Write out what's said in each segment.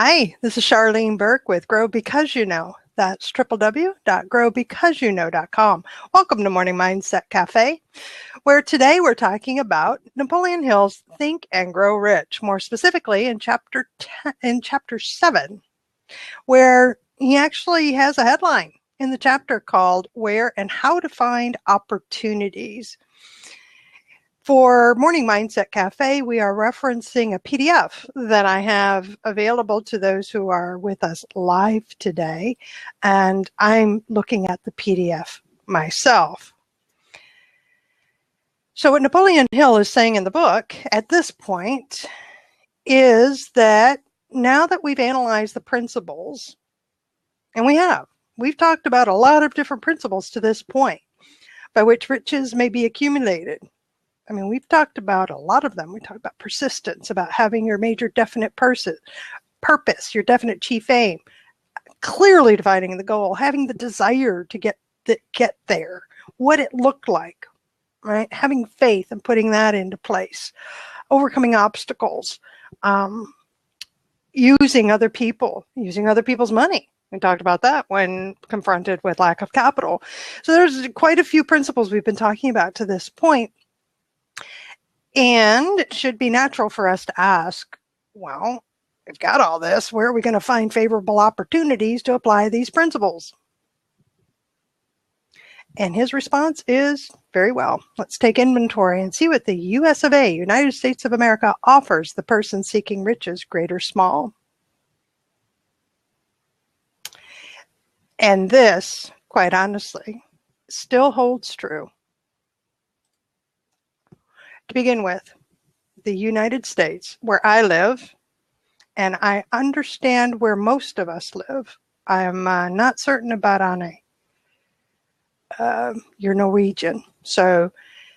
Hi, this is Charlene Burke with Grow Because You Know. That's www.growbecauseyouknow.com. Welcome to Morning Mindset Cafe, where today we're talking about Napoleon Hill's Think and Grow Rich, more specifically in chapter 7, where he actually has a headline in the chapter called Where and How to Find Opportunities. For Morning Mindset Cafe, we are referencing a PDF that I have available to those who are with us live today, and I'm looking at the PDF myself. So what Napoleon Hill is saying in the book at this point is that now that we've analyzed the principles, and we've talked about a lot of different principles to this point by which riches may be accumulated. I mean, we've talked about a lot of them. We talked about persistence, about having your major definite purpose, your definite chief aim, clearly defining the goal, having the desire to get there, what it looked like, right? Having faith and putting that into place, overcoming obstacles, using other people's money. We talked about that when confronted with lack of capital. So there's quite a few principles we've been talking about to this point. And it should be natural for us to ask, well, we've got all this. Where are we going to find favorable opportunities to apply these principles? And his response is, very well, let's take inventory and see what the US of A, United States of America, offers the person seeking riches, great or small. And this, quite honestly, still holds true. To begin with, the United States, where I live, and I understand where most of us live. I'm not certain about Anne. You're Norwegian, so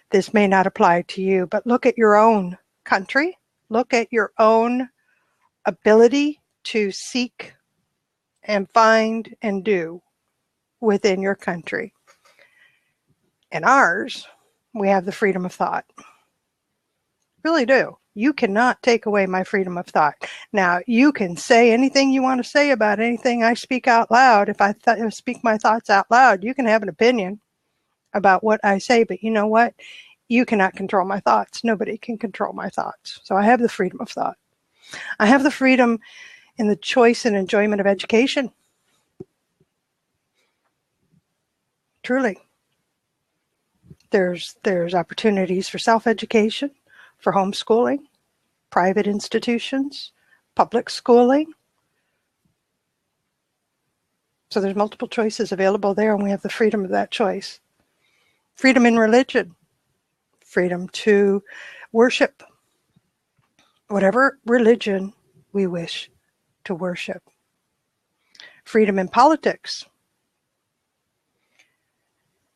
this may not apply to you, but look at your own country. Look at your own ability to seek and find and do within your country. In ours, we have the freedom of thought. Really do. You cannot take away my freedom of thought. Now, you can say anything you want to say about anything I speak out loud. If I speak my thoughts out loud, you can have an opinion about what I say, but you know what? You cannot control my thoughts. Nobody can control my thoughts. So I have the freedom of thought. I have the freedom in the choice and enjoyment of education. Truly. There's opportunities for self-education, for homeschooling, private institutions, public schooling. So there's multiple choices available there, and we have the freedom of that choice. Freedom in religion, freedom to worship whatever religion we wish to worship. Freedom in politics.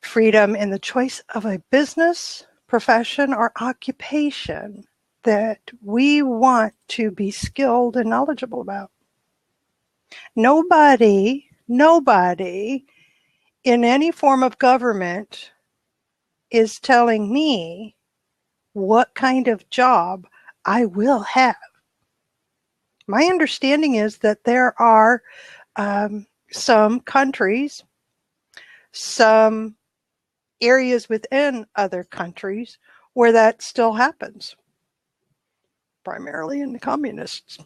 Freedom in the choice of a business, profession, or occupation that we want to be skilled and knowledgeable about. Nobody in any form of government is telling me what kind of job I will have. My understanding is that there are some countries, some areas within other countries where that still happens, primarily in the communists.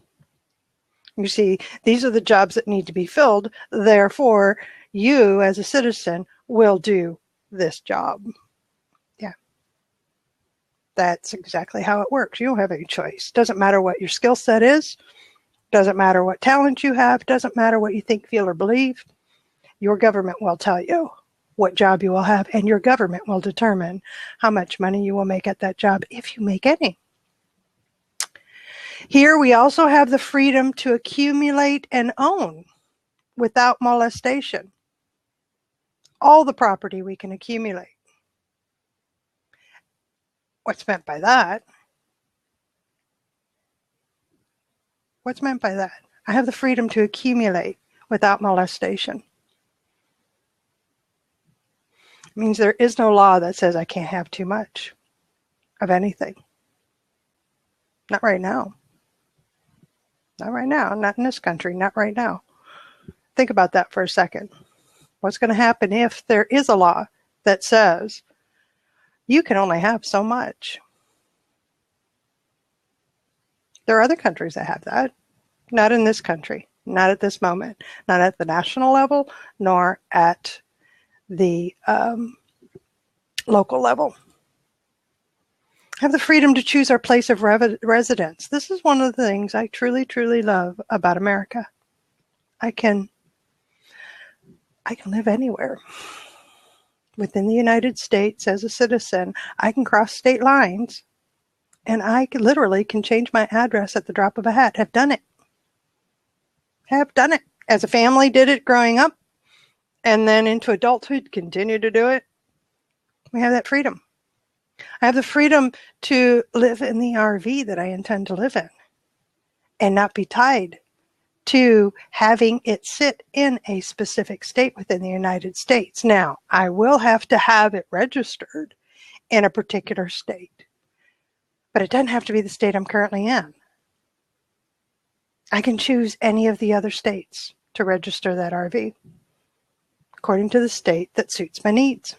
You see, these are the jobs that need to be filled. Therefore, you as a citizen will do this job. Yeah. That's exactly how it works. You don't have any choice. Doesn't matter what your skill set is. Doesn't matter what talent you have. Doesn't matter what you think, feel, or believe. Your government will tell you what job you will have, and your government will determine how much money you will make at that job, if you make any. Here we also have the freedom to accumulate and own without molestation. All the property we can accumulate. What's meant by that? What's meant by that? I have the freedom to accumulate without molestation. It means there is no law that says I can't have too much of anything. Not right now. Not right now, not in this country, not right now. Think about that for a second. What's going to happen if there is a law that says you can only have so much? There are other countries that have that. Not in this country, not at this moment, not at the national level, nor at the local level. Have the freedom to choose our place of residence. This is one of the things I truly, truly love about America. I can live anywhere. Within the United States as a citizen, I can cross state lines, and I literally can change my address at the drop of a hat. Have done it. As a family did it growing up, and then into adulthood, continue to do it. We have that freedom. I have the freedom to live in the RV that I intend to live in and not be tied to having it sit in a specific state within the United States. Now, I will have to have it registered in a particular state, but it doesn't have to be the state I'm currently in. I can choose any of the other states to register that RV according to the state that suits my needs,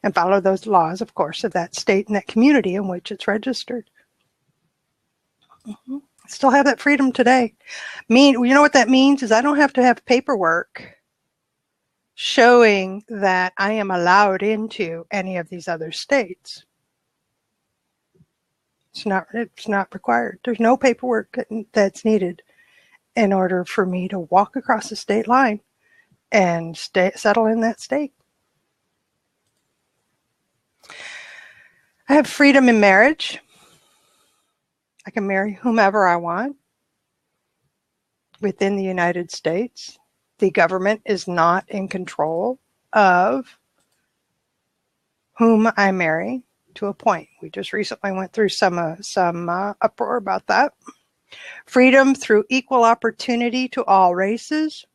and follow those laws, of course, of that state and that community in which it's registered. I still have that freedom today. You know what that means is I don't have to have paperwork showing that I am allowed into any of these other states. It's not required. There's no paperwork that's needed in order for me to walk across the state line and settle in that state. I have freedom in marriage. I can marry whomever I want within the United States. The government is not in control of whom I marry to a point. We just recently went through some uproar about that. Freedom through equal opportunity to all races.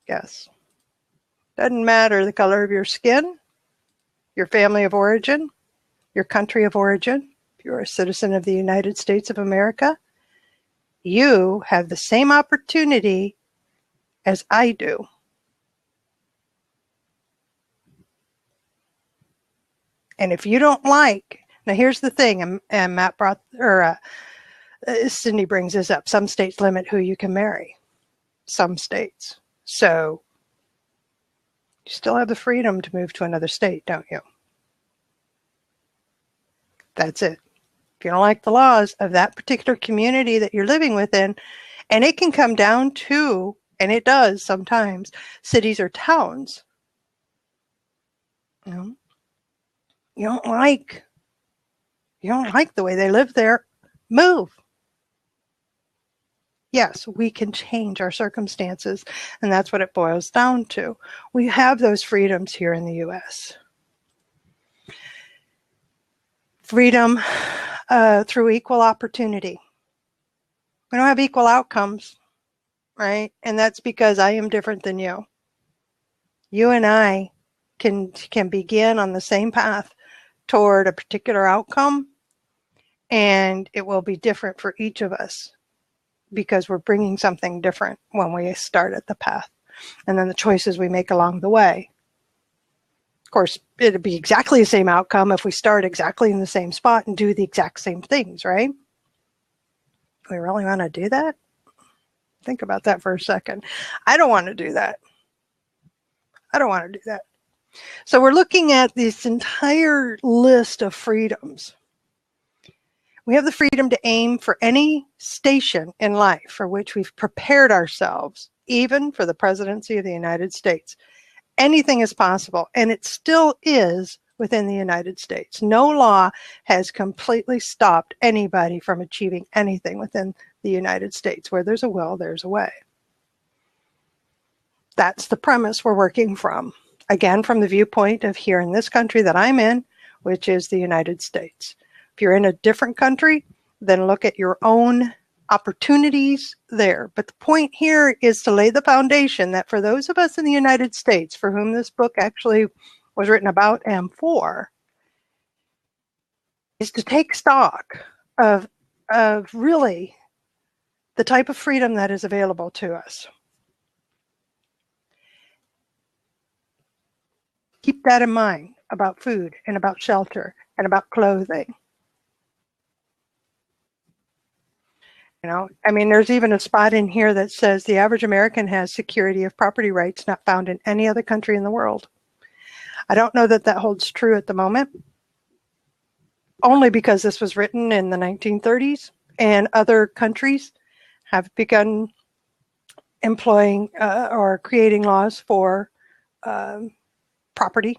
Yes. Doesn't matter the color of your skin, your family of origin, your country of origin. If you're a citizen of the United States of America, you have the same opportunity as I do. And if you don't like, now here's the thing, and Matt brought, or Cindy brings this up. Some states limit who you can marry. Some states. So you still have the freedom to move to another state, don't you? That's it. If you don't like the laws of that particular community that you're living within, and it can come down to, and it does sometimes, cities or towns. You don't like the way they live there, move. Yes, we can change our circumstances, and that's what it boils down to. We have those freedoms here in the U.S. Freedom through equal opportunity. We don't have equal outcomes, right? And that's because I am different than you. You and I can begin on the same path toward a particular outcome, and it will be different for each of us because we're bringing something different when we start at the path, and then the choices we make along the way. Of course, it'd be exactly the same outcome if we start exactly in the same spot and do the exact same things, right? Do we really want to do that? Think about that for a second. I don't want to do that. So we're looking at this entire list of freedoms. We have the freedom to aim for any station in life for which we've prepared ourselves, even for the presidency of the United States. Anything is possible, and it still is within the United States. No law has completely stopped anybody from achieving anything within the United States. Where there's a will, there's a way. That's the premise we're working from. Again, from the viewpoint of here in this country that I'm in, which is the United States. If you're in a different country, then look at your own opportunities there. But the point here is to lay the foundation that for those of us in the United States for whom this book actually was written about and for, is to take stock of of really the type of freedom that is available to us. Keep that in mind about food and about shelter and about clothing. You know, I mean, there's even a spot in here that says the average American has security of property rights not found in any other country in the world. I don't know that that holds true at the moment, only because this was written in the 1930s and other countries have begun employing or creating laws for property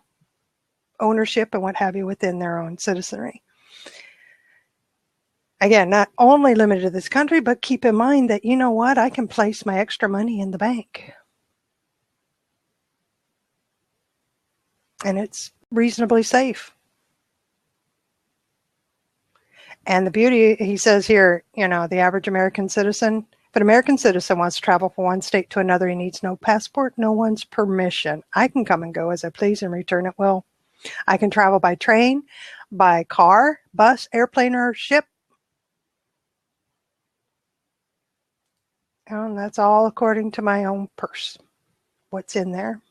ownership and what have you within their own citizenry. Again, not only limited to this country, but keep in mind that, you know what, I can place my extra money in the bank. And it's reasonably safe. And the beauty, he says here, you know, the average American citizen, if an American citizen wants to travel from one state to another, he needs no passport, no one's permission. I can come and go as I please and return at will. I can travel by train, by car, bus, airplane, or ship. And that's all according to my own purse, what's in there.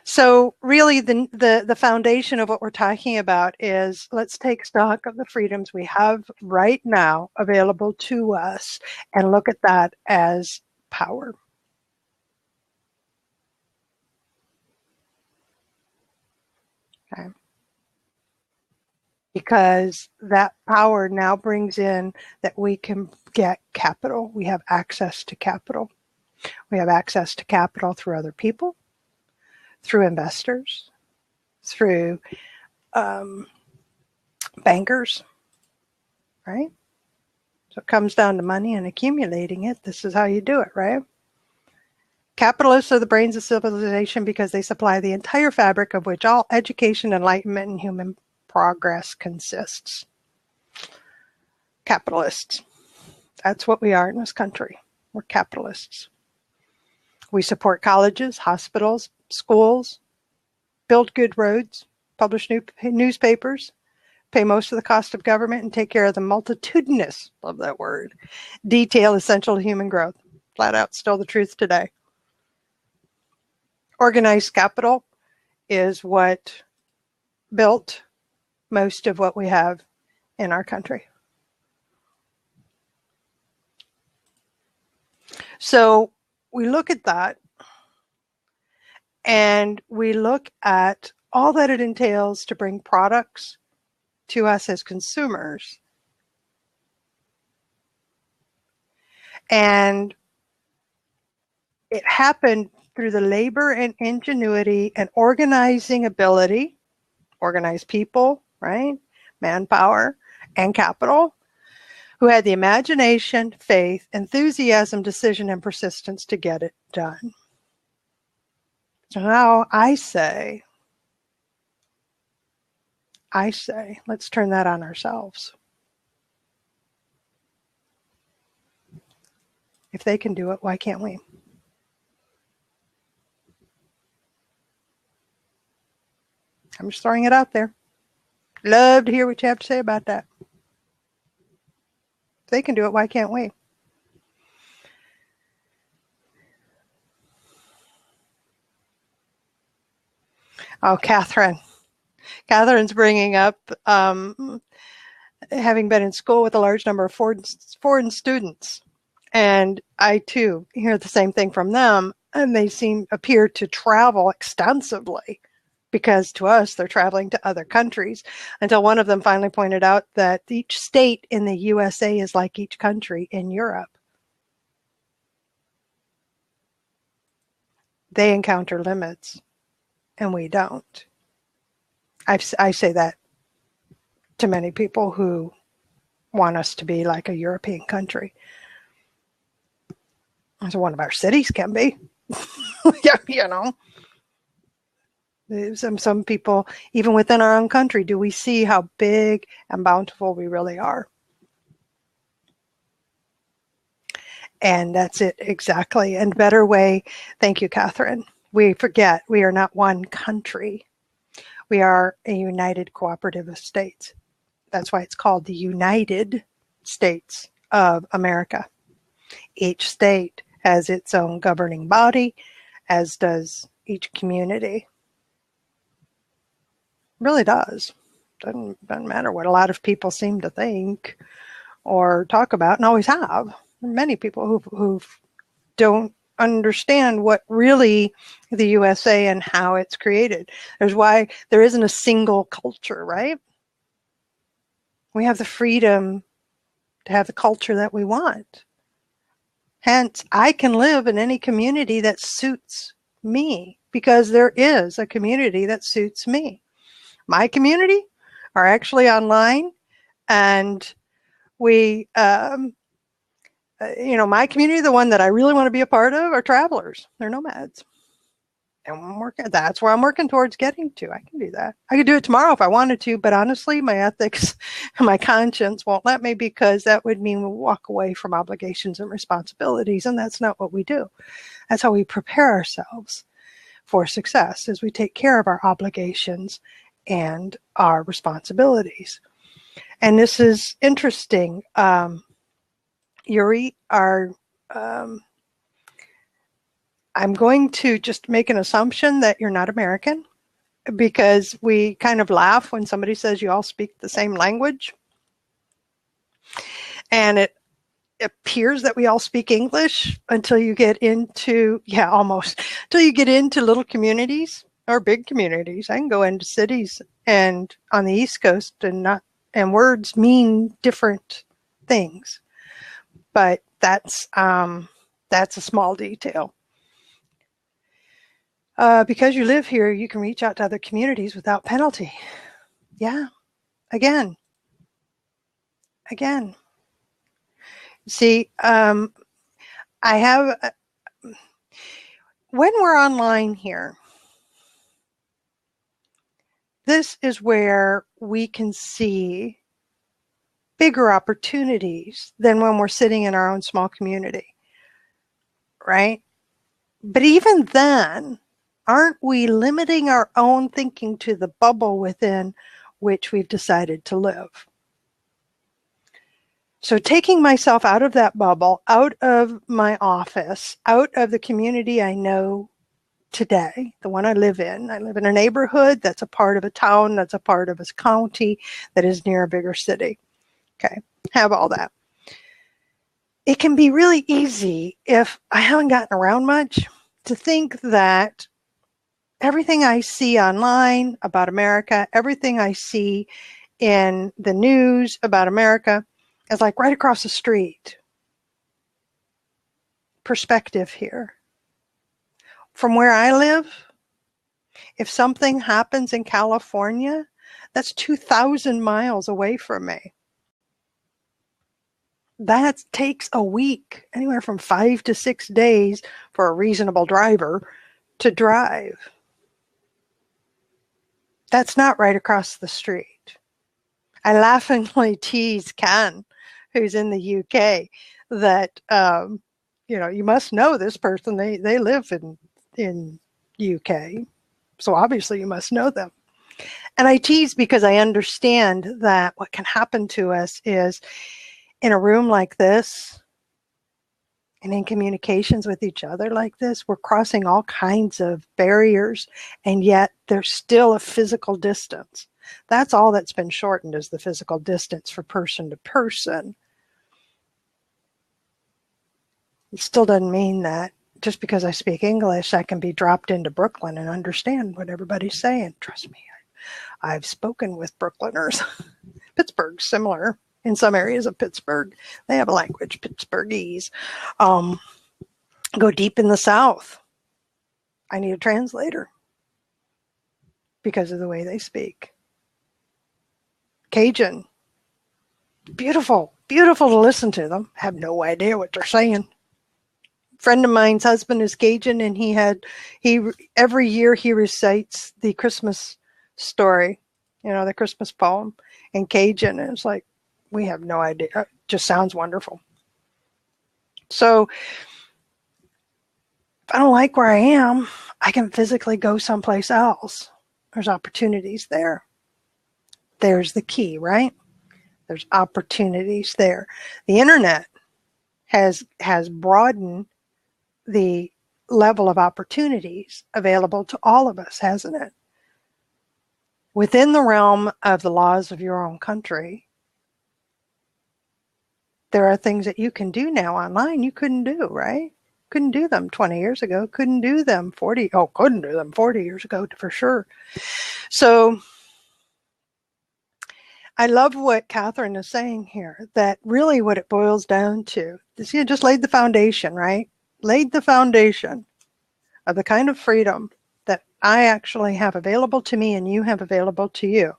So really the foundation of what we're talking about is, let's take stock of the freedoms we have right now available to us and look at that as power. Okay. Because that power now brings in that we can get capital. We have access to capital. We have access to capital through other people, through investors, through bankers, right? So it comes down to money and accumulating it. This is how you do it, right? Capitalists are the brains of civilization because they supply the entire fabric of which all education, enlightenment, and human progress consists. Capitalists. That's what we are in this country. We're capitalists. We support colleges, hospitals, schools, build good roads, publish newspapers, pay most of the cost of government, and take care of the multitudinous, love that word, detail essential to human growth. Flat out, still the truth today. Organized capital is what built most of what we have in our country. So we look at that and we look at all that it entails to bring products to us as consumers. And it happened through the labor and ingenuity and organizing ability, organized people, right? Manpower and capital, who had the imagination, faith, enthusiasm, decision, and persistence to get it done. So now I say, let's turn that on ourselves. If they can do it, why can't we? I'm just throwing it out there. Love to hear what you have to say about that. If they can do it, why can't we? Oh, Catherine. Catherine's bringing up having been in school with a large number of foreign students. And I, too, hear the same thing from them. And they appear to travel extensively, because to us, they're traveling to other countries, until one of them finally pointed out that each state in the USA is like each country in Europe. They encounter limits, and we don't. I say that to many people who want us to be like a European country. So one of our cities can be. Yeah, you know. Some people, even within our own country, do we see how big and bountiful we really are? And that's it exactly. And better way, thank you, Catherine. We forget we are not one country. We are a united cooperative of states. That's why it's called the United States of America. Each state has its own governing body, as does each community. It really does. Doesn't matter what a lot of people seem to think or talk about, and always have. There are many people who don't understand what really the USA and how it's created. There's why there isn't a single culture, right? We have the freedom to have the culture that we want. Hence, I can live in any community that suits me because there is a community that suits me. My community are actually online, and we, my community, the one that I really want to be a part of, are travelers. They're nomads. And that's where I'm working towards getting to. I can do that. I could do it tomorrow if I wanted to, but honestly, my ethics and my conscience won't let me, because that would mean we walk away from obligations and responsibilities, and that's not what we do. That's how we prepare ourselves for success, is we take care of our obligations and our responsibilities. And this is interesting. Yuri, I'm going to just make an assumption that you're not American, because we kind of laugh when somebody says you all speak the same language. And it appears that we all speak English until you get into, until you get into little communities or big communities. I can go into cities and on the East Coast and words mean different things. But that's a small detail. Because you live here, you can reach out to other communities without penalty. Yeah. Again. See, I have, when we're online here, this is where we can see bigger opportunities than when we're sitting in our own small community, right? But even then, aren't we limiting our own thinking to the bubble within which we've decided to live? So taking myself out of that bubble, out of my office, out of the community I know today, the one I live in a neighborhood that's a part of a town, that's a part of a county, that is near a bigger city. Okay, have all that. It can be really easy, if I haven't gotten around much, to think that everything I see online about America, everything I see in the news about America is like right across the street. Perspective here. From where I live, if something happens in California, that's 2,000 miles away from me. That takes a week, anywhere from 5 to 6 days for a reasonable driver to drive. That's not right across the street. I laughingly tease Ken, who's in the UK, that, you must know this person. They live in UK. So obviously you must know them. And I tease because I understand that what can happen to us is, in a room like this and in communications with each other like this, we're crossing all kinds of barriers, and yet there's still a physical distance. That's all that's been shortened, is the physical distance for person to person. It still doesn't mean that just because I speak English, I can be dropped into Brooklyn and understand what everybody's saying. Trust me, I've spoken with Brooklyners. Pittsburgh's similar. In some areas of Pittsburgh, they have a language, Pittsburghese. Go deep in the South. I need a translator because of the way they speak. Cajun. Beautiful, beautiful to listen to them. I have no idea what they're saying. A friend of mine's husband is Cajun, and every year he recites the Christmas story, the Christmas poem in Cajun. And it's like, we have no idea. It just sounds wonderful. So if I don't like where I am, I can physically go someplace else. There's opportunities there. There's the key, right? There's opportunities there. The internet has broadened the level of opportunities available to all of us, hasn't it? Within the realm of the laws of your own country, there are things that you can do now online you couldn't do, right? Couldn't do them 20 years ago, couldn't do them 40 years ago for sure. So I love what Catherine is saying here, that really what it boils down to is you just laid the foundation, right? Laid the foundation of the kind of freedom that I actually have available to me and you have available to you.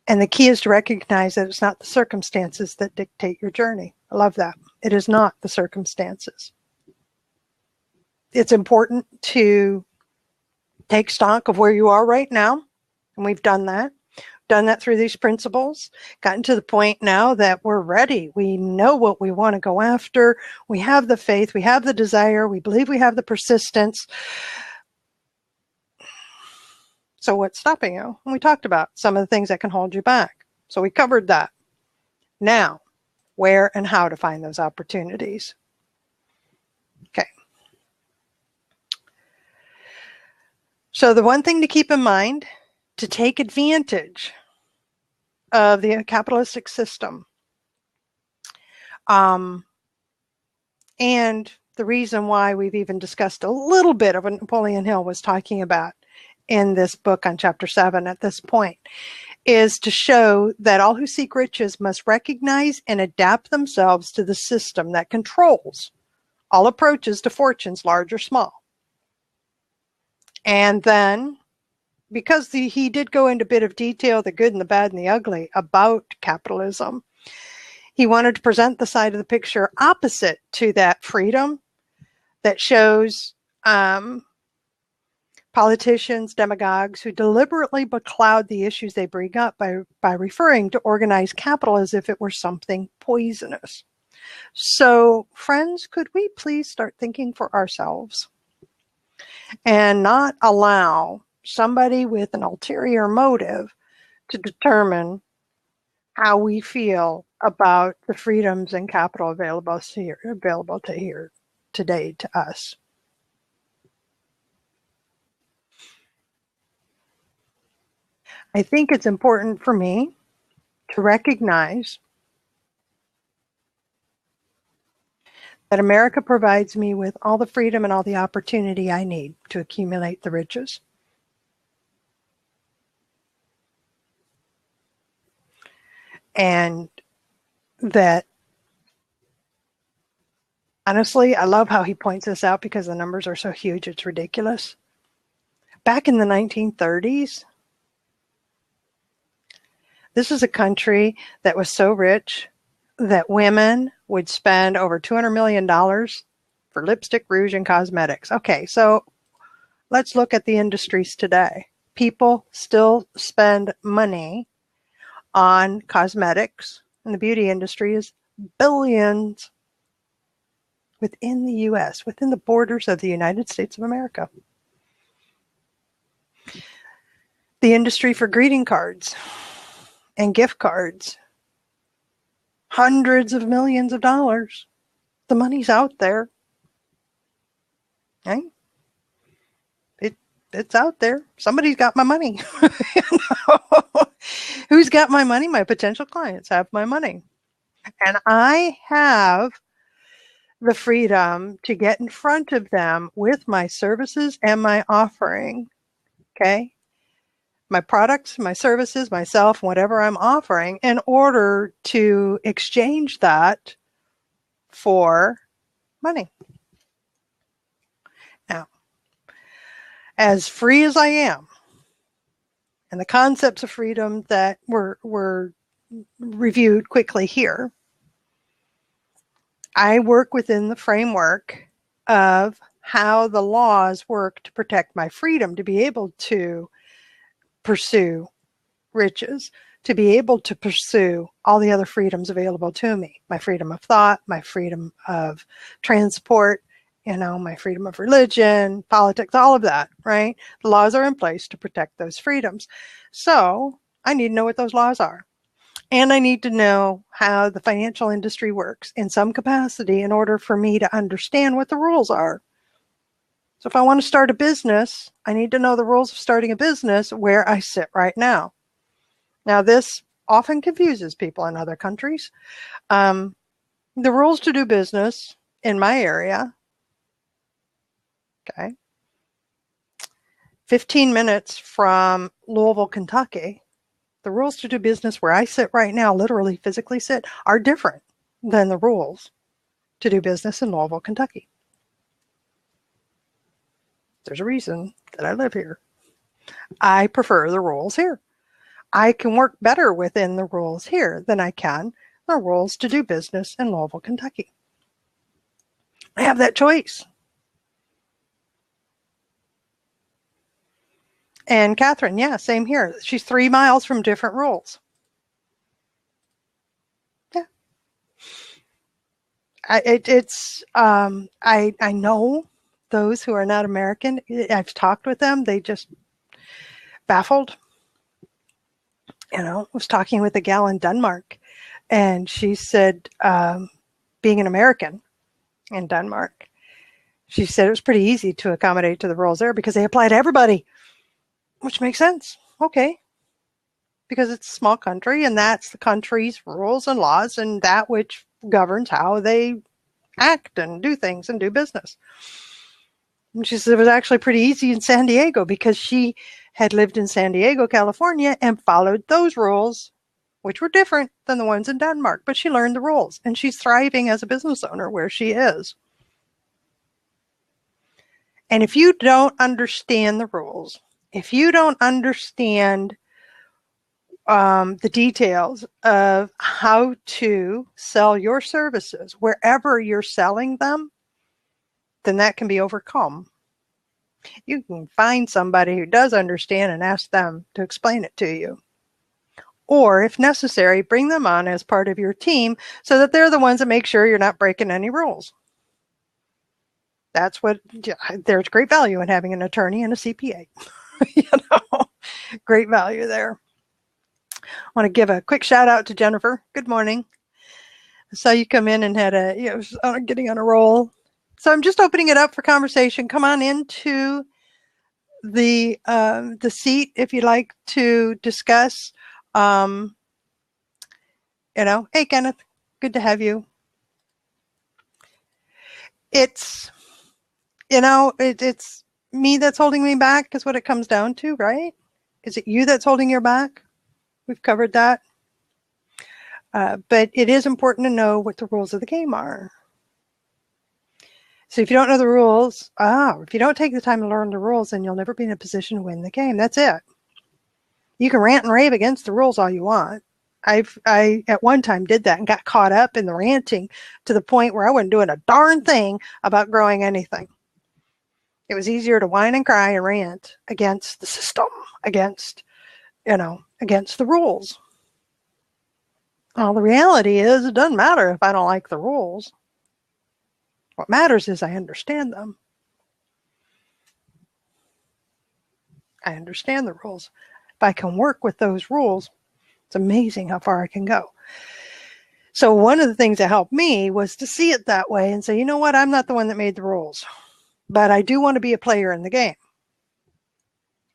And the key is to recognize that it's not the circumstances that dictate your journey. I love that. It is not the circumstances. It's important to take stock of where you are right now. And we've done that. Done that through these principles, gotten to the point now that we're ready. We know what we want to go after. We have the faith, we have the desire, we believe we have the persistence. So what's stopping you? And we talked about some of the things that can hold you back. So we covered that. Now, where and how to find those opportunities. Okay. So the one thing to keep in mind, to take advantage of the capitalistic system. And the reason why we've even discussed a little bit of what Napoleon Hill was talking about in this book on chapter 7 at this point, is to show that all who seek riches must recognize and adapt themselves to the system that controls all approaches to fortunes, large or small. And then, because he did go into a bit of detail, the good and the bad and the ugly about capitalism, he wanted to present the side of the picture opposite to that freedom that shows politicians, demagogues who deliberately becloud the issues they bring up by referring to organized capital as if it were something poisonous. So, friends, could we please start thinking for ourselves and not allow somebody with an ulterior motive to determine how we feel about the freedoms and capital available here today to us. I think it's important for me to recognize that America provides me with all the freedom and all the opportunity I need to accumulate the riches. And that, honestly, I love how he points this out because the numbers are so huge, it's ridiculous. Back in the 1930s, this is a country that was so rich that women would spend over $200 million for lipstick, rouge, and cosmetics. Okay, so let's look at the industries today. People still spend money on cosmetics, and the beauty industry is billions within the U.S., within the borders of the United States of America. The industry for greeting cards and gift cards, hundreds of millions of dollars. The money's out there. Okay? It's out there. Somebody's got my money. You know? Who's got my money? My potential clients have my money. And I have the freedom to get in front of them with my services and my offering. Okay? My products, my services, myself, whatever I'm offering, in order to exchange that for money. Now, as free as I am, and the concepts of freedom that were reviewed quickly here, I work within the framework of how the laws work to protect my freedom to be able to pursue riches, to be able to pursue all the other freedoms available to me. My freedom of thought, my freedom of transport, my freedom of religion, politics, all of that, right? The laws are in place to protect those freedoms. So I need to know what those laws are. And I need to know how the financial industry works in some capacity in order for me to understand what the rules are. So if I want to start a business, I need to know the rules of starting a business where I sit right now. Now, this often confuses people in other countries. The rules to do business in my area, okay, 15 minutes from Louisville, Kentucky, the rules to do business where I sit right now, literally physically sit, are different than the rules to do business in Louisville, Kentucky. There's a reason that I live here. I prefer the rules here. I can work better within the rules here than I can the rules to do business in Louisville, Kentucky. I have that choice. And Catherine, yeah, same here. She's 3 miles from different rules. Yeah. I know those who are not American. I've talked with them. They just baffled. I was talking with a gal in Denmark, and she said, being an American in Denmark, she said it was pretty easy to accommodate to the rules there because they apply to everybody, which makes sense. Okay. Because it's a small country, and that's the country's rules and laws, and that which governs how they act and do things and do business. And she said it was actually pretty easy in San Diego because she had lived in San Diego, California, and followed those rules, which were different than the ones in Denmark. But she learned the rules, and she's thriving as a business owner where she is. And if you don't understand the rules, if you don't understand the details of how to sell your services wherever you're selling them, then that can be overcome. You can find somebody who does understand and ask them to explain it to you. Or, if necessary, bring them on as part of your team so that they're the ones that make sure you're not breaking any rules. There's great value in having an attorney and a CPA. Great value there. I want to give a quick shout out to Jennifer. Good morning. I saw you come in and had getting on a roll. So I'm just opening it up for conversation. Come on into the seat if you'd like to discuss. Hey Kenneth, good to have you. It's me that's holding me back is what it comes down to, right? Is it you that's holding your back? We've covered that. But it is important to know what the rules of the game are. So if you don't know the rules, if you don't take the time to learn the rules, then you'll never be in a position to win the game. That's it. You can rant and rave against the rules all you want. I at one time did that and got caught up in the ranting to the point where I wasn't doing a darn thing about growing anything. It was easier to whine and cry and rant against the system, against the rules. Well, the reality is it doesn't matter if I don't like the rules. What matters is I understand them. I understand the rules. If I can work with those rules, it's amazing how far I can go. So one of the things that helped me was to see it that way and say, you know what, I'm not the one that made the rules, but I do want to be a player in the game.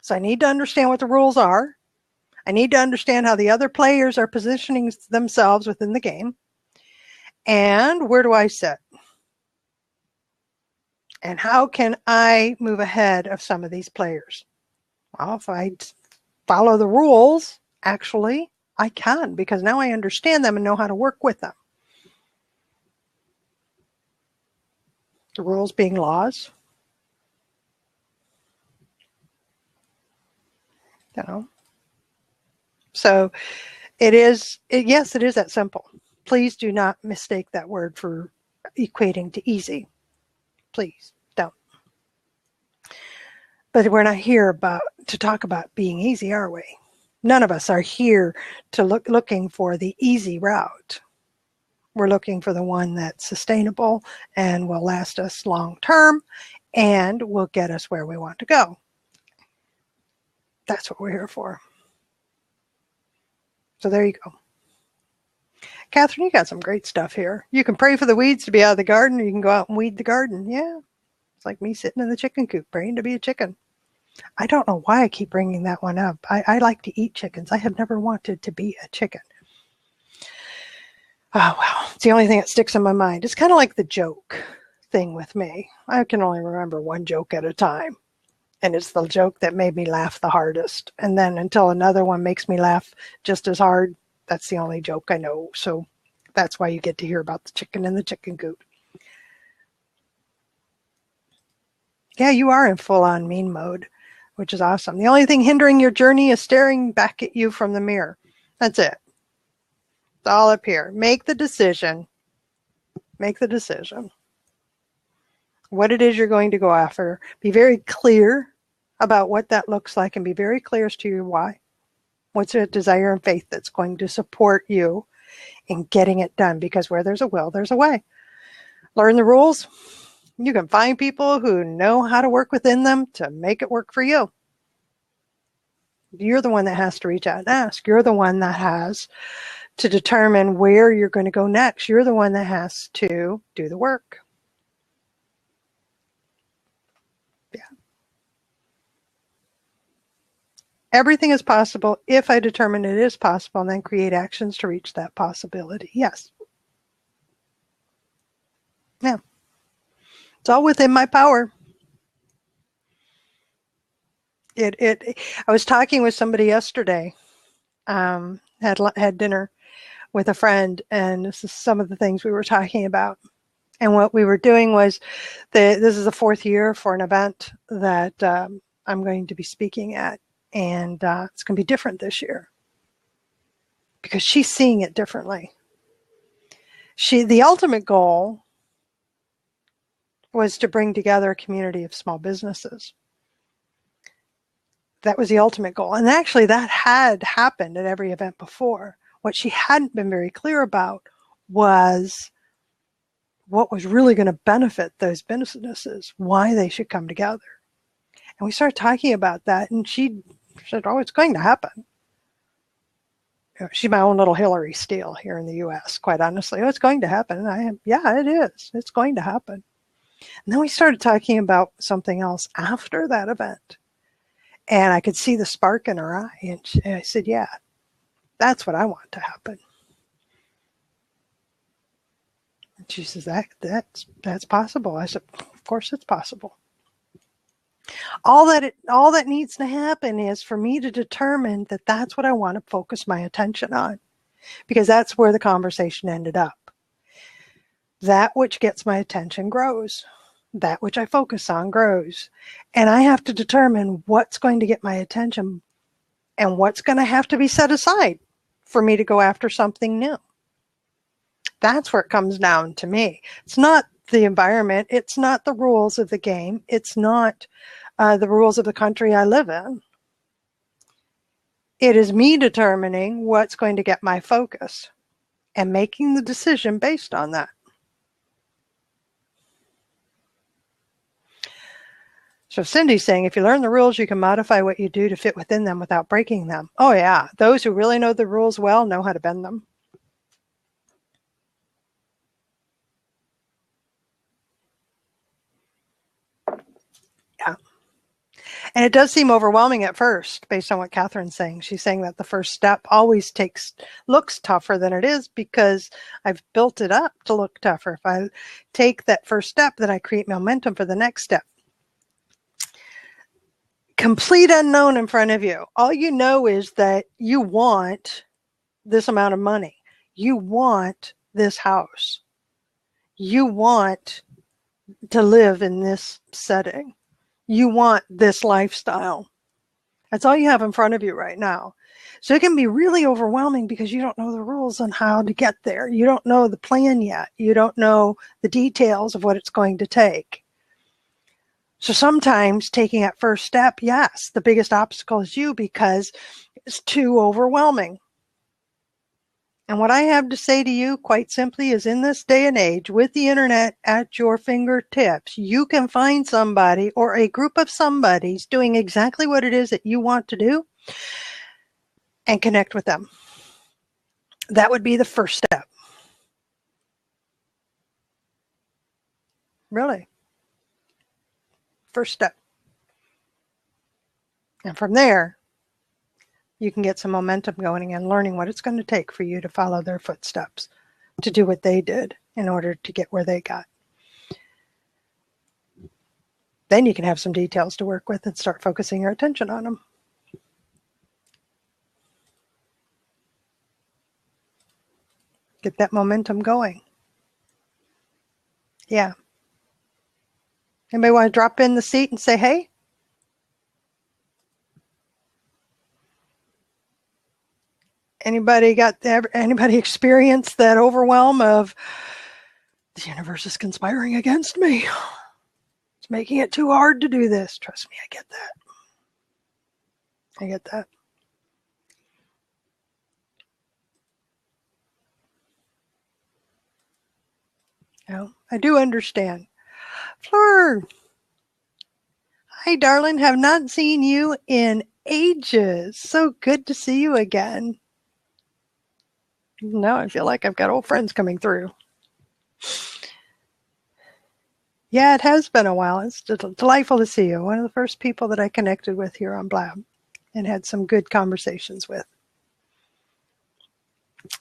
So I need to understand what the rules are. I need to understand how the other players are positioning themselves within the game. And where do I sit? And how can I move ahead of some of these players? Well, if I follow the rules, actually, I can, because now I understand them and know how to work with them. The rules being laws. So yes, it is that simple. Please do not mistake that word for equating to easy. Please don't. But we're not here to talk about being easy, are we? None of us are here to looking for the easy route. We're looking for the one that's sustainable and will last us long term and will get us where we want to go. That's what we're here for. So there you go. Catherine, you got some great stuff here. You can pray for the weeds to be out of the garden, or you can go out and weed the garden. Yeah, it's like me sitting in the chicken coop praying to be a chicken. I don't know why I keep bringing that one up. I like to eat chickens. I have never wanted to be a chicken. Oh, well, it's the only thing that sticks in my mind. It's kind of like the joke thing with me. I can only remember one joke at a time. And it's the joke that made me laugh the hardest. And then until another one makes me laugh just as hard, that's the only joke I know. So that's why you get to hear about the chicken in the chicken coop. Yeah, you are in full-on mean mode, which is awesome. The only thing hindering your journey is staring back at you from the mirror. That's it. It's all up here. Make the decision. Make the decision. What it is you're going to go after. Be very clear about what that looks like and be very clear as to your why. What's a desire and faith that's going to support you in getting it done? Because where there's a will, there's a way. Learn the rules. You can find people who know how to work within them to make it work for you. You're the one that has to reach out and ask. You're the one that has to determine where you're going to go next. You're the one that has to do the work. Yeah. Everything is possible if I determine it is possible and then create actions to reach that possibility. Yes. Yeah. It's all within my power. I was talking with somebody yesterday, had dinner with a friend, and this is some of the things we were talking about. And what we were doing was, this is the 4th year for an event that I'm going to be speaking at, and it's going to be different this year because she's seeing it differently. The ultimate goal was to bring together a community of small businesses. That was the ultimate goal. And actually that had happened at every event before. What she hadn't been very clear about was what was really going to benefit those businesses, why they should come together. And we started talking about that, and she said, oh, it's going to happen. She's my own little Hillary Steele here in the U.S., quite honestly. Oh, it's going to happen. And yeah, it is. It's going to happen. And then we started talking about something else after that event. And I could see the spark in her eye. And I said, yeah, that's what I want to happen. And she says, that's possible. I said, of course it's possible. All that needs to happen is for me to determine that that's what I want to focus my attention on, because that's where the conversation ended up. That which gets my attention grows. That which I focus on grows. And I have to determine what's going to get my attention and what's going to have to be set aside for me to go after something new. That's where it comes down to me. It's not the environment. It's not the rules of the game. It's not the rules of the country I live in. It is me determining what's going to get my focus and making the decision based on that. So Cindy's saying, if you learn the rules, you can modify what you do to fit within them without breaking them. Oh yeah, those who really know the rules well know how to bend them. Yeah. And it does seem overwhelming at first, based on what Catherine's saying. She's saying that the first step always looks tougher than it is because I've built it up to look tougher. If I take that first step, then I create momentum for the next step. Complete unknown in front of you. All you know is that you want this amount of money. You want this house. You want to live in this setting. You want this lifestyle. That's all you have in front of you right now. So it can be really overwhelming because you don't know the rules on how to get there. You don't know the plan yet. You don't know the details of what it's going to take. So sometimes taking that first step, yes, the biggest obstacle is you because it's too overwhelming. And what I have to say to you, quite simply, is in this day and age, with the internet at your fingertips, you can find somebody or a group of somebodies doing exactly what it is that you want to do and connect with them. That would be the first step. Really. First step. And from there, you can get some momentum going and learning what it's going to take for you to follow their footsteps, to do what they did in order to get where they got. Then you can have some details to work with and start focusing your attention on them. Get that momentum going. Yeah. Anybody want to drop in the seat and say, hey? Anybody experienced that overwhelm of the universe is conspiring against me? It's making it too hard to do this. Trust me, I get that. I get that. No, I do understand. Fleur. Hi, darling. Have not seen you in ages. So good to see you again. Now I feel like I've got old friends coming through. Yeah, it has been a while. It's delightful to see you. One of the first people that I connected with here on Blab and had some good conversations with.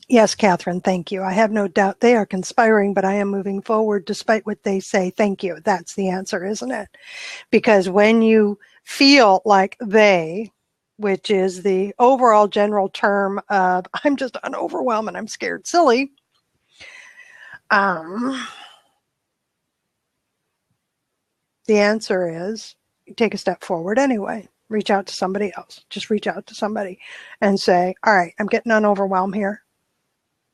Yes, Catherine, thank you. I have no doubt they are conspiring, but I am moving forward despite what they say. Thank you. That's the answer, isn't it? Because when you feel like they, which is the overall general term of I'm just overwhelmed and I'm scared silly, the answer is you take a step forward anyway. Reach out to somebody else. Just reach out to somebody and say, all right, I'm getting overwhelmed here.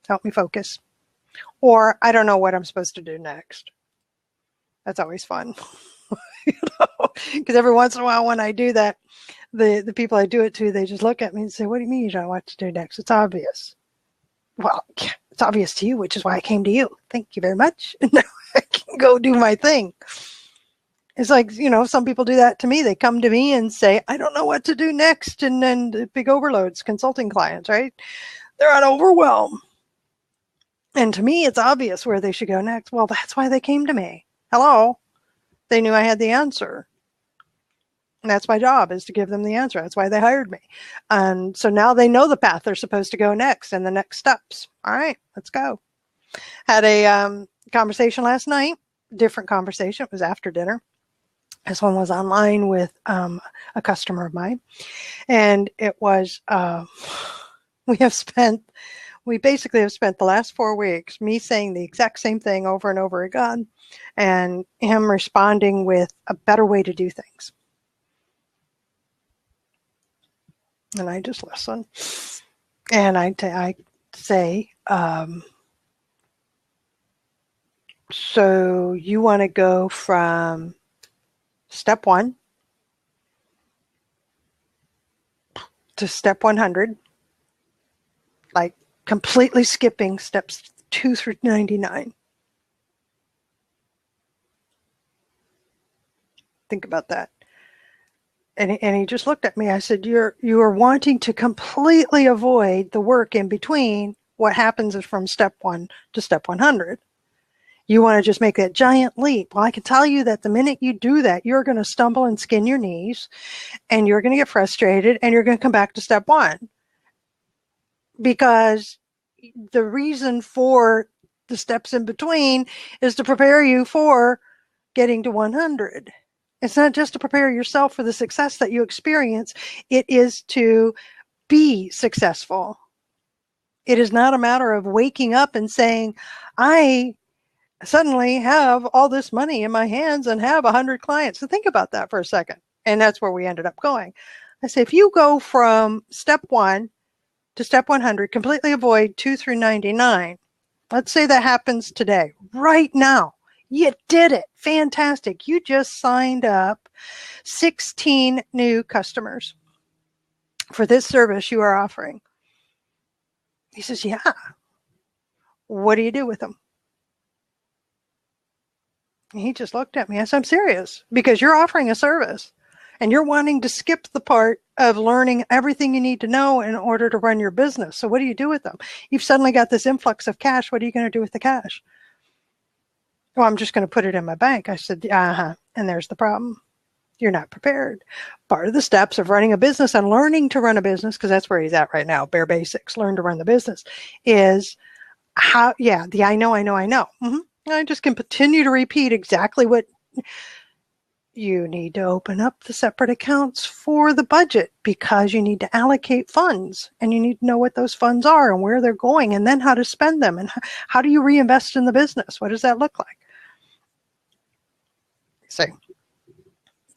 Help me focus. Or I don't know what I'm supposed to do next. That's always fun. Because every once in a while when I do that, the people I do it to, they just look at me and say, what do you mean you don't know what to do next? It's obvious. Well, it's obvious to you, which is why I came to you. Thank you very much. And now I can go do my thing. It's like, some people do that to me. They come to me and say, I don't know what to do next. And then the big overloads, consulting clients, right? They're on overwhelm. And to me, it's obvious where they should go next. Well, that's why they came to me. Hello. They knew I had the answer. And that's my job, is to give them the answer. That's why they hired me. And so now they know the path they're supposed to go next and the next steps. All right, let's go. Had a conversation last night, different conversation. It was after dinner. This one was online with a customer of mine. And it was, we basically have spent the last 4 weeks, me saying the exact same thing over and over again, and him responding with a better way to do things. And I just listen. And I say, so you want to go from step 1 to step 100, like completely skipping steps 2 through 99. Think about that. And he just looked at me. I said, you are wanting to completely avoid the work in between. What happens is from step 1 to step 100. You want to just make that giant leap. Well, I can tell you that the minute you do that, you're going to stumble and skin your knees, and you're going to get frustrated, and you're going to come back to step 1. Because the reason for the steps in between is to prepare you for getting to 100. It's not just to prepare yourself for the success that you experience. It is to be successful. It is not a matter of waking up and saying, I suddenly have all this money in my hands and have 100 clients. So think about that for a second. And that's where we ended up going. I say, if you go from step 1 to step 100, completely avoid 2 through 99. Let's say that happens today, right now. You did it. Fantastic. You just signed up 16 new customers for this service you are offering. He says, yeah. What do you do with them? And he just looked at me. I said, I'm serious, because you're offering a service and you're wanting to skip the part of learning everything you need to know in order to run your business. So what do you do with them? You've suddenly got this influx of cash. What are you going to do with the cash? Well, I'm just going to put it in my bank. I said, and there's the problem. You're not prepared. Part of the steps of running a business and learning to run a business, because that's where he's at right now, bare basics, learn to run the business, is how, the I know. I just can continue to repeat exactly what you need to open up the separate accounts for the budget, because you need to allocate funds and you need to know what those funds are and where they're going and then how to spend them and how do you reinvest in the business? What does that look like?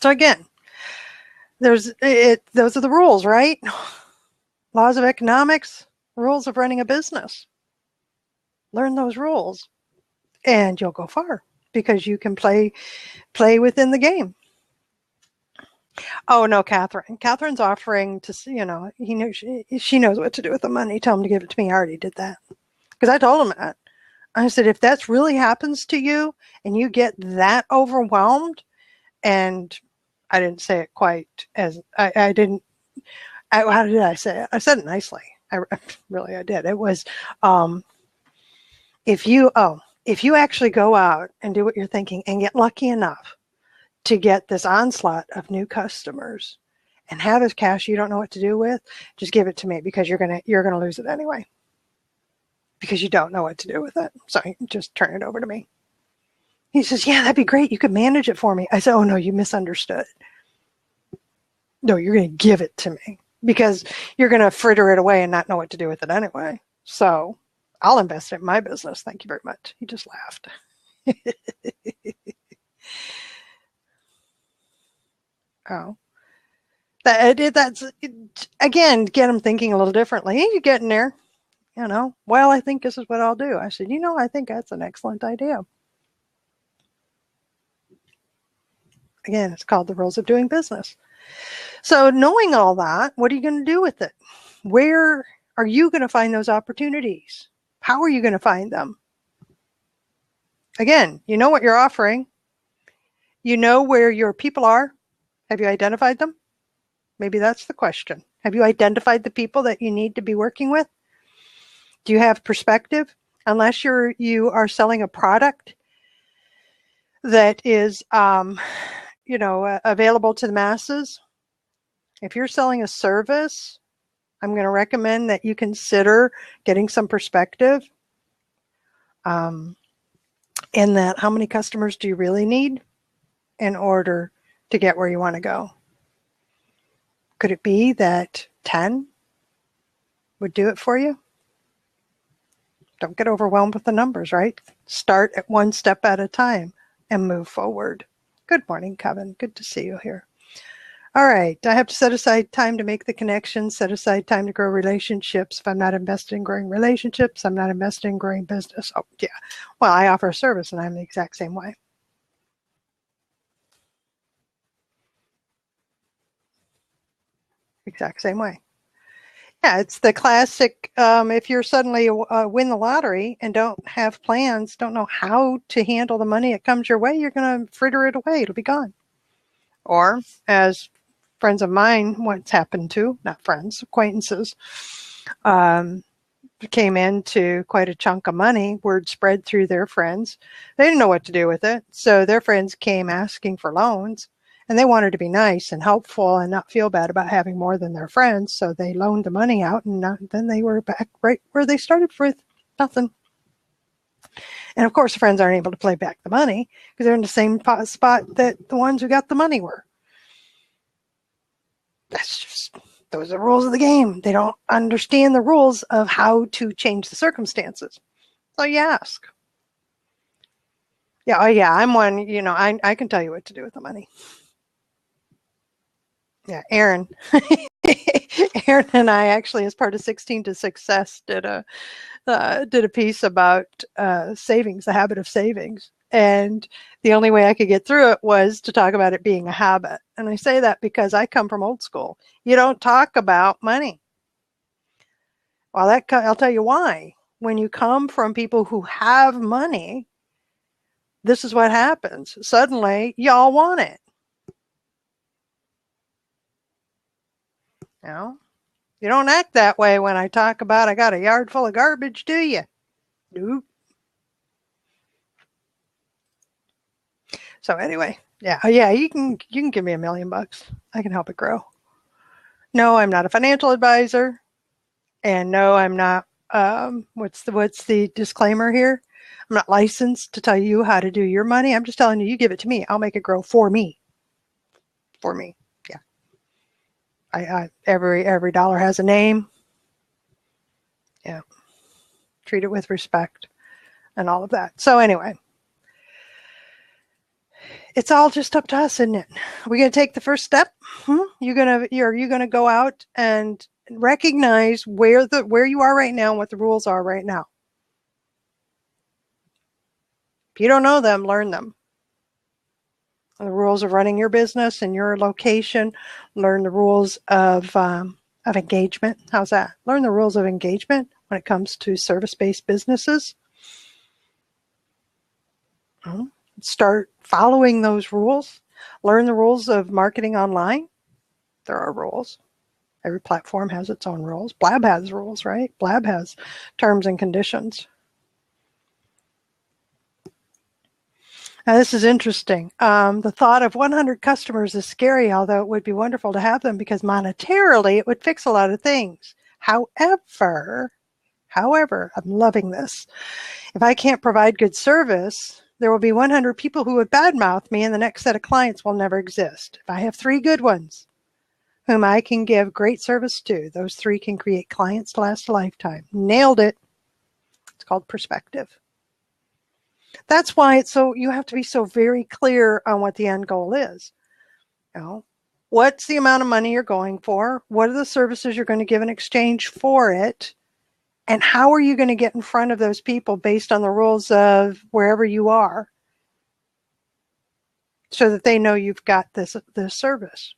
So again, those are the rules, right? Laws of economics, rules of running a business. Learn those rules and you'll go far, because you can play within the game. Oh no, Catherine. Catherine's offering to, he knows she knows what to do with the money. Tell him to give it to me. I already did that, because I told him that. I said, if that's really happens to you and you get that overwhelmed, and I didn't say it quite as I didn't. How did I say it? I said it nicely. I did. It was, if you actually go out and do what you're thinking and get lucky enough to get this onslaught of new customers and have this cash you don't know what to do with, just give it to me, because you're gonna lose it anyway, because you don't know what to do with it. So just turn it over to me. He says, yeah, that'd be great. You could manage it for me. I said, oh no, you misunderstood. No, you're going to give it to me, because you're going to fritter it away and not know what to do with it anyway. So I'll invest it in my business. Thank you very much. He just laughed. Oh, that's again, get them thinking a little differently. Hey, you're getting there. Well, I think this is what I'll do. I said, I think that's an excellent idea. Again, it's called the rules of doing business. So knowing all that, what are you going to do with it? Where are you going to find those opportunities? How are you going to find them? Again, you know what you're offering. You know where your people are. Have you identified them? Maybe that's the question. Have you identified the people that you need to be working with? Do you have perspective? Unless you are selling a product that is, available to the masses. If you're selling a service, I'm going to recommend that you consider getting some perspective. In that, how many customers do you really need in order to get where you want to go? Could it be that 10 would do it for you? Don't get overwhelmed with the numbers, right? Start at one step at a time and move forward. Good morning, Kevin. Good to see you here. All right. I have to set aside time to make the connections, set aside time to grow relationships. If I'm not invested in growing relationships, I'm not invested in growing business. Oh, yeah. Well, I offer a service and I'm the exact same way. Exact same way. Yeah, it's the classic, if you're suddenly win the lottery and don't have plans, don't know how to handle the money that comes your way, you're going to fritter it away. It'll be gone. Or, as friends of mine once happened to, not friends, acquaintances, came into quite a chunk of money. Word spread through their friends. They didn't know what to do with it. So their friends came asking for loans. And they wanted to be nice and helpful and not feel bad about having more than their friends. So they loaned the money out, and then they were back right where they started with nothing. And of course, the friends aren't able to pay back the money because they're in the same spot that the ones who got the money were. Those are the rules of the game. They don't understand the rules of how to change the circumstances. So you ask. Yeah, oh yeah, I'm one, I can tell you what to do with the money. Yeah, Aaron. Aaron and I actually, as part of 16 to Success, did a piece about savings, the habit of savings. And the only way I could get through it was to talk about it being a habit. And I say that because I come from old school. You don't talk about money. Well, I'll tell you why. When you come from people who have money, this is what happens. Suddenly, y'all want it. You don't act that way when I talk about I got a yard full of garbage, do you? Nope. So anyway, yeah, you can give me $1 million. I can help it grow. No, I'm not a financial advisor, and no, I'm not. What's the disclaimer here? I'm not licensed to tell you how to do your money. I'm just telling you, you give it to me. I'll make it grow for me. For me, yeah. Every dollar has a name. Yeah, treat it with respect and all of that. So anyway, it's all just up to us, isn't it? Are we gonna take the first step? You're gonna go out and recognize where you are right now and what the rules are right now. If you don't know them, learn them. The rules of running your business in your location. Learn the rules of engagement. How's that? Learn the rules of engagement when it comes to service-based businesses. Start following those rules. Learn the rules of marketing online. There are rules. Every platform has its own rules. Blab has rules, right? Blab has terms and conditions. Now, this is interesting. The thought of 100 customers is scary, although it would be wonderful to have them because monetarily it would fix a lot of things. However, I'm loving this. If I can't provide good service, there will be 100 people who would badmouth me and the next set of clients will never exist. If I have 3 good ones whom I can give great service to, those 3 can create clients to last a lifetime. Nailed it. It's called perspective. That's why you have to be so very clear on what the end goal is. What's the amount of money you're going for? What are the services you're going to give in exchange for it? And how are you going to get in front of those people based on the rules of wherever you are so that they know you've got this service?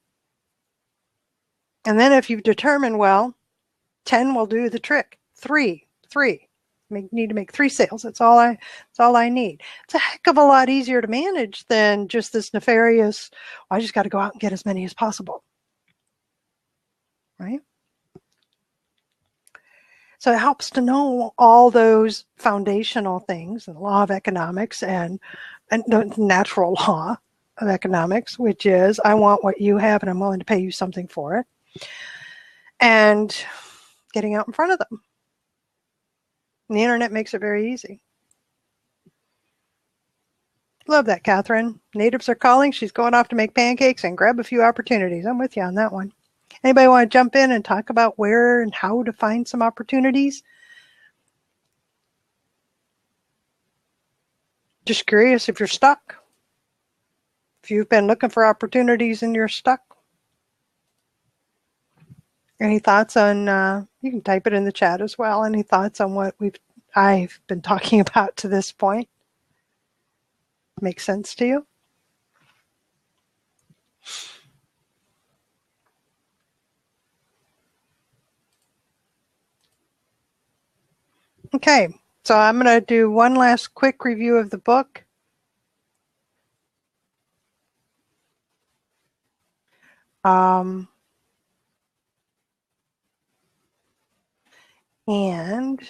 And then if you've determined, 10 will do the trick. 3. Need to make 3 sales. That's all I need. It's a heck of a lot easier to manage than just this nefarious, I just got to go out and get as many as possible. Right? So it helps to know all those foundational things, the law of economics and the natural law of economics, which is I want what you have and I'm willing to pay you something for it. And getting out in front of them. And the internet makes it very easy. Love that, Catherine. Natives are calling. She's going off to make pancakes and grab a few opportunities. I'm with you on that one. Anybody want to jump in and talk about where and how to find some opportunities? Just curious if you're stuck. If you've been looking for opportunities and you're stuck. Any thoughts on, you can type it in the chat as well. Any thoughts on what I've been talking about to this point? Make sense to you? Okay, so I'm going to do one last quick review of the book. And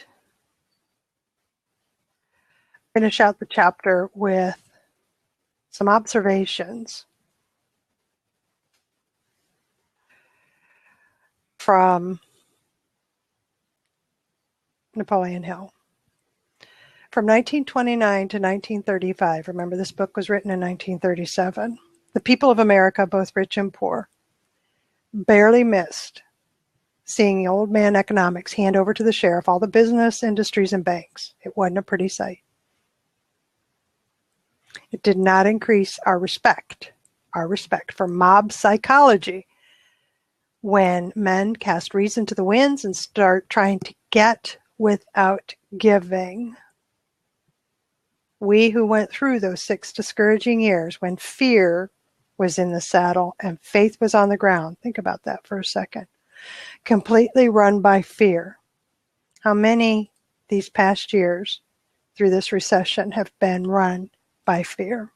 finish out the chapter with some observations from Napoleon Hill. From 1929 to 1935, remember this book was written in 1937, the people of America, both rich and poor, barely missed seeing the old man economics hand over to the sheriff all the business, industries, and banks. It wasn't a pretty sight. It did not increase our respect for mob psychology when men cast reason to the winds and start trying to get without giving. We who went through those 6 discouraging years when fear was in the saddle and faith was on the ground. Think about that for a second. Completely run by fear. How many these past years through this recession have been run by fear?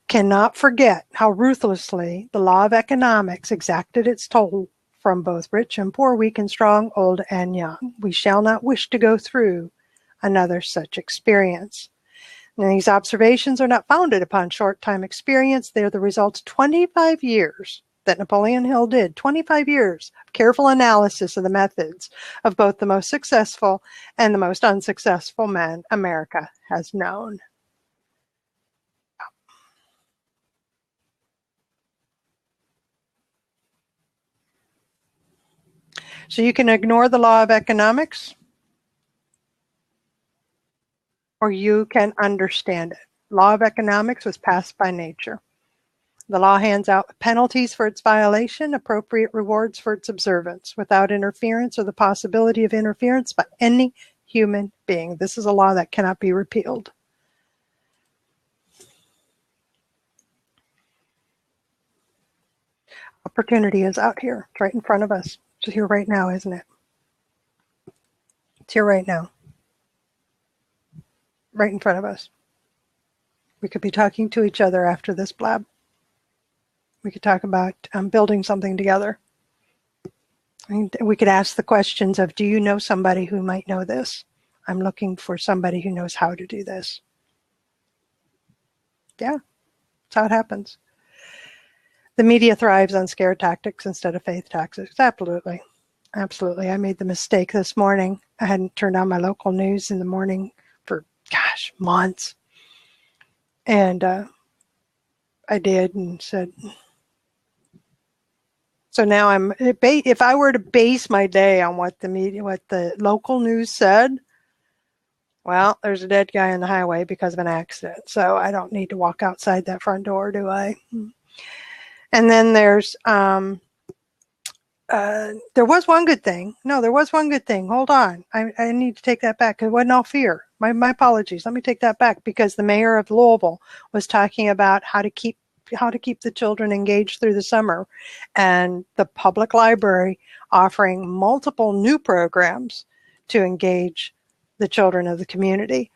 Cannot forget how ruthlessly the law of economics exacted its toll from both rich and poor, weak and strong, old and young. We shall not wish to go through another such experience. And these observations are not founded upon short-time experience. They're the results of 25 years that Napoleon Hill did, 25 years of careful analysis of the methods of both the most successful and the most unsuccessful men America has known. So you can ignore the law of economics, or you can understand it. Law of economics was passed by nature. The law hands out penalties for its violation, appropriate rewards for its observance, without interference or the possibility of interference by any human being. This is a law that cannot be repealed. Opportunity is out here. It's right in front of us. It's here right now, isn't it? It's here right now. Right in front of us. We could be talking to each other after this blab. We could talk about building something together. And we could ask the questions of, do you know somebody who might know this? I'm looking for somebody who knows how to do this. Yeah, that's how it happens. The media thrives on scare tactics instead of faith tactics. Absolutely. Absolutely. I made the mistake this morning. I hadn't turned on my local news in the morning for, months. And I did and said, so now if I were to base my day on what the local news said, well, there's a dead guy on the highway because of an accident. So I don't need to walk outside that front door, do I? And then there's, there was one good thing. No, there was one good thing. Hold on. I need to take that back. It wasn't all fear. My apologies. Let me take that back, because the mayor of Louisville was talking about how to keep the children engaged through the summer, and the public library offering multiple new programs to engage the children of the community,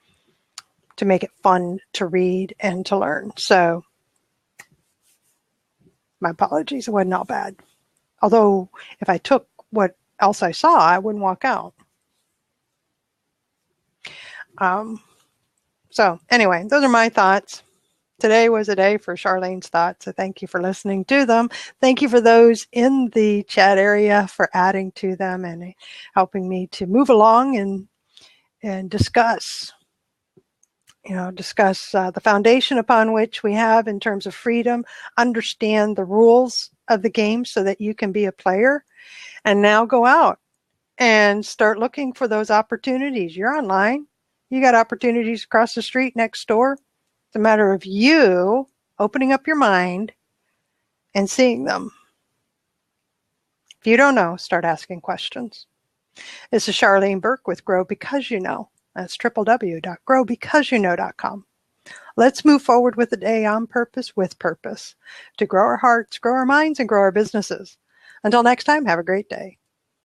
to make it fun to read and to learn. So my apologies. It wasn't all bad. Although if I took what else I saw, I wouldn't walk out. So anyway, those are my thoughts. Today was a day for Charlene's thoughts, so thank you for listening to them. Thank you for those in the chat area for adding to them and helping me to move along and discuss the foundation upon which we have in terms of freedom, understand the rules of the game so that you can be a player, and now go out and start looking for those opportunities. You're online. You got opportunities across the street, next door. It's a matter of you opening up your mind and seeing them. If you don't know, start asking questions. This is Charlene Burke with Grow Because You Know. That's www.growbecauseyouknow.com. Let's move forward with the day on purpose, with purpose, to grow our hearts, grow our minds, and grow our businesses. Until next time, have a great day.